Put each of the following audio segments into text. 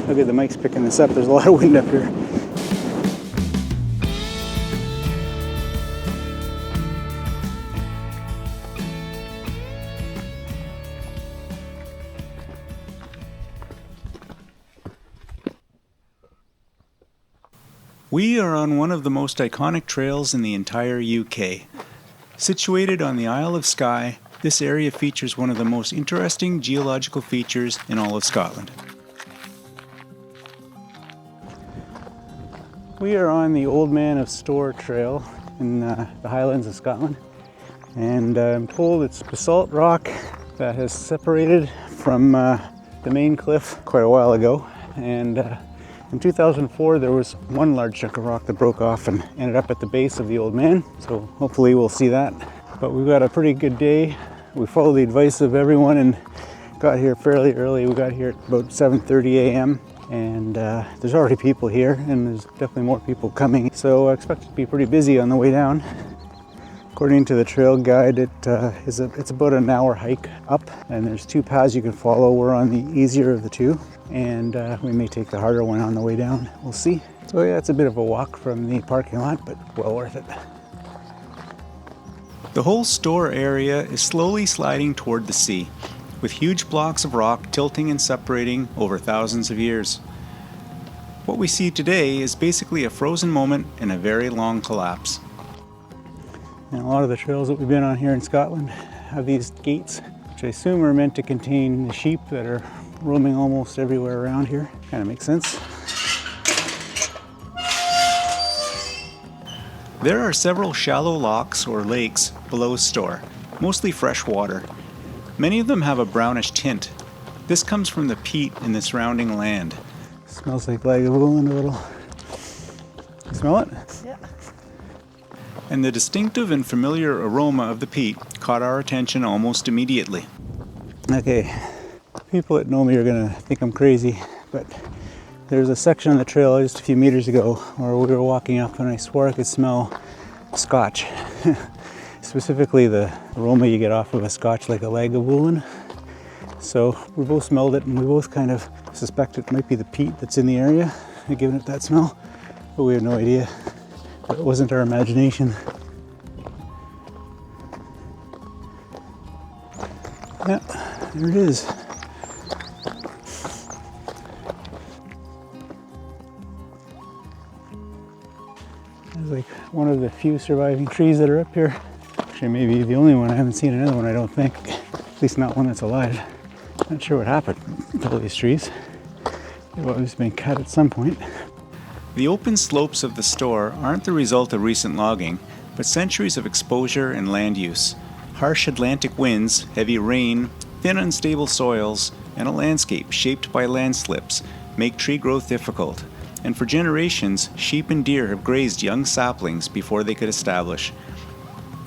Okay, the mic's picking this up. There's a lot of wind up here. We are on one of the most iconic trails in the entire UK. Situated on the Isle of Skye, this area features one of the most interesting geological features in all of Scotland. We are on the Old Man of Storr trail in the Highlands of Scotland, and I'm told it's basalt rock that has separated from the main cliff quite a while ago, and in 2004 there was one large chunk of rock that broke off and ended up at the base of the Old Man, so hopefully we'll see that. But we've got a pretty good day. We followed the advice of everyone and got here fairly early. We got here at about 7:30 a.m. and there's already people here, and there's definitely more people coming, so I expect it to be pretty busy on the way down. According to the trail guide, it's about an hour hike up, and there's two paths you can follow. We're on the easier of the two, and we may take the harder one on the way down. We'll see. So yeah, it's a bit of a walk from the parking lot, but well worth it. The whole Storr area is slowly sliding toward the sea, with huge blocks of rock tilting and separating over thousands of years. What we see today is basically a frozen moment in a very long collapse. And a lot of the trails that we've been on here in Scotland have these gates, which I assume are meant to contain the sheep that are roaming almost everywhere around here. Kind of makes sense. There are several shallow lochs or lakes below Storr, mostly freshwater. Many of them have a brownish tint. This comes from the peat in the surrounding land. Smells like Lagavulin a little. Smell it? Yeah. And the distinctive and familiar aroma of the peat caught our attention almost immediately. Okay, people that know me are gonna think I'm crazy, but there's a section on the trail just a few meters ago where we were walking up and I swore I could smell scotch. Specifically the aroma you get off of a scotch like a Lagavulin. So we both smelled it, and we both kind of suspect it might be the peat that's in the area giving it that smell, but we have no idea. It wasn't our imagination. Yeah, there it is. It's like one of the few surviving trees that are up here. Actually, maybe the only one. I haven't seen another one, I don't think. At least not one that's alive. Not sure what happened to all these trees. They've always been cut at some point. The open slopes of the Storr aren't the result of recent logging, but centuries of exposure and land use. Harsh Atlantic winds, heavy rain, thin unstable soils, and a landscape shaped by landslips make tree growth difficult. And for generations, sheep and deer have grazed young saplings before they could establish.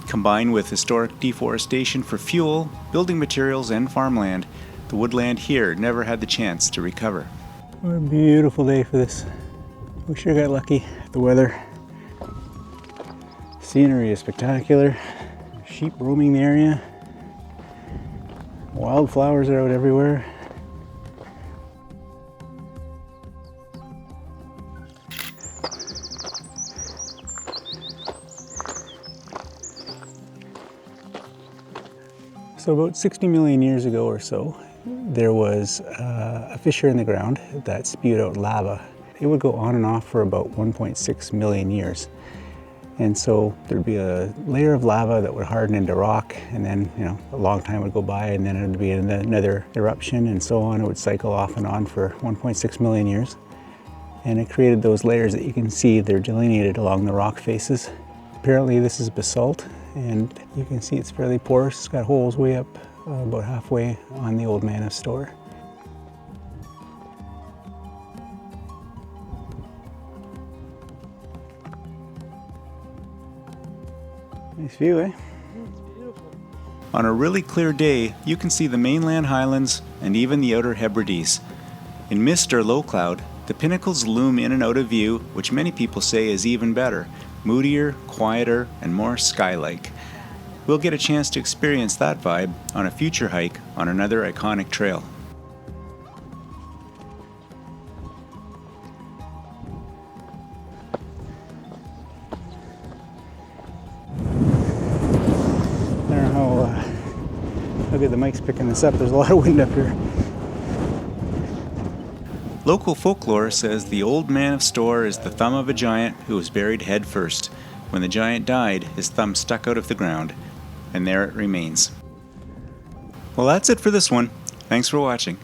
Combined with historic deforestation for fuel, building materials, and farmland, the woodland here never had the chance to recover. What a beautiful day for this. We sure got lucky. The weather. Scenery is spectacular. Sheep roaming the area. Wildflowers are out everywhere. So about 60 million years ago or so, there was a fissure in the ground that spewed out lava. It would go on and off for about 1.6 million years. And so there'd be a layer of lava that would harden into rock, and then, a long time would go by, and then it would be another eruption, and so on. It would cycle off and on for 1.6 million years. And it created those layers that you can see. They're delineated along the rock faces. Apparently this is basalt, and you can see it's fairly porous. It's got holes way up about halfway on the Old Man of Storr. Nice view, eh? It's beautiful. On a really clear day, you can see the mainland highlands and even the outer Hebrides. In mist or low cloud, the pinnacles loom in and out of view, which many people say is even better, moodier, quieter, and more sky-like. We'll get a chance to experience that vibe on a future hike on another iconic trail. Okay, the mic's picking this up. There's a lot of wind up here. Local folklore says the old man of Storr is the thumb of a giant who was buried head first. When the giant died, his thumb stuck out of the ground, and there it remains. Well, that's it for this one. Thanks for watching.